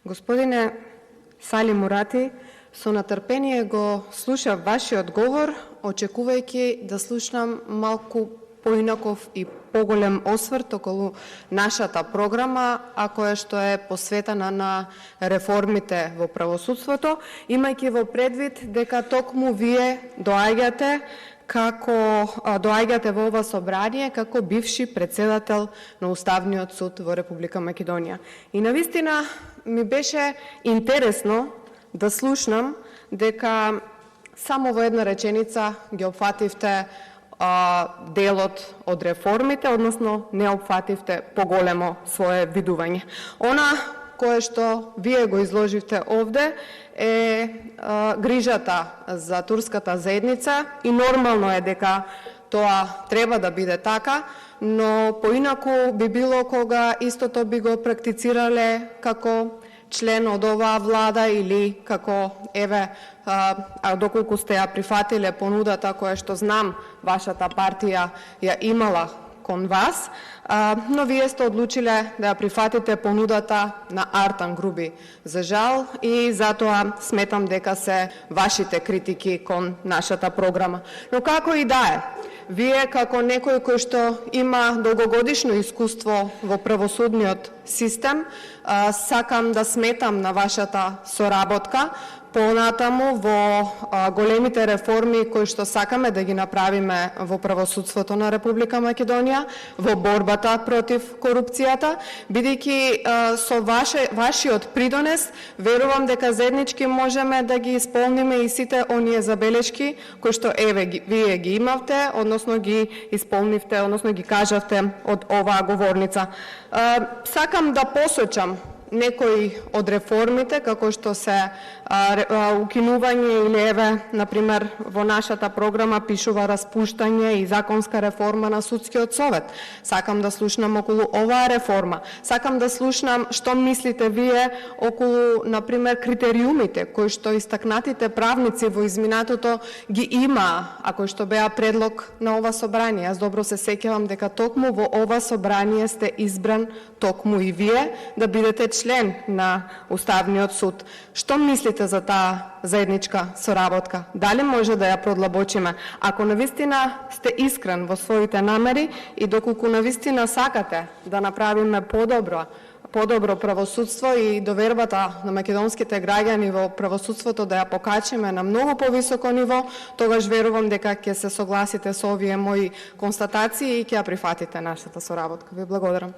Господине Сали Мурати, со натрпение го слушав вашиот говор, очекувајќи да слушнам малку поинаков и поголем осврт околу нашата програма, а која што е посветена на реформите во правосудството, имајќи во предвид дека токму вие доаѓате во ова собрание како бивши председател на Уставниот суд во Република Македонија. И навистина ми беше интересно да слушнам дека само во една реченица ги опфативте делот од реформите, односно не опфативте поголемо свое видување. Она кое што вие го изложивте овде е грижата за турската заедница и нормално е дека тоа треба да биде така, но поинаку би било кога истото би го практицирале како член од оваа влада или како, доколку сте ја прифатиле понудата која што знам вашата партија ја имала кон вас, но вие сте одлучиле да ја прифатите понудата на Артан Груби. За жал, и затоа сметам дека се вашите критики кон нашата програма. Но како и да е, вие како некој кој што има долгогодишно искуство во правосудниот систем, сакам да сметам на вашата соработка понатаму во големите реформи кои што сакаме да ги направиме во правосудството на Република Македонија, во борбата против корупцијата, бидејќи со вашиот придонес верувам дека заеднички можеме да ги исполниме и сите оние забелешки кои што вие ги имавте, односно ги исполнивте, односно ги кажавте од оваа говорница. Сакам да посочам некои од реформите, како што се укинување или например, во нашата програма пишува распуштање и законска реформа на судскиот совет. Сакам да слушнам околу оваа реформа. Сакам да слушнам што мислите вие околу, например, критериумите кои што истакнатите правници во изминатото ги има, а кои што беа предлог на ова собрание. Јас добро се сеќавам дека токму во ова собрание сте избран токму и вие да бидете член на Уставниот суд. Што мислите за таа заедничка соработка? Дали може да ја продлабочиме? Ако навистина сте искрен во своите намери и доколку навистина сакате да направиме подобро правосудство и довербата на македонските граѓани во правосудството да ја покачиме на многу повисоко ниво, тогаш верувам дека ќе се согласите со овие мои констатации и ќе ја прифатите нашата соработка. Ви благодарам.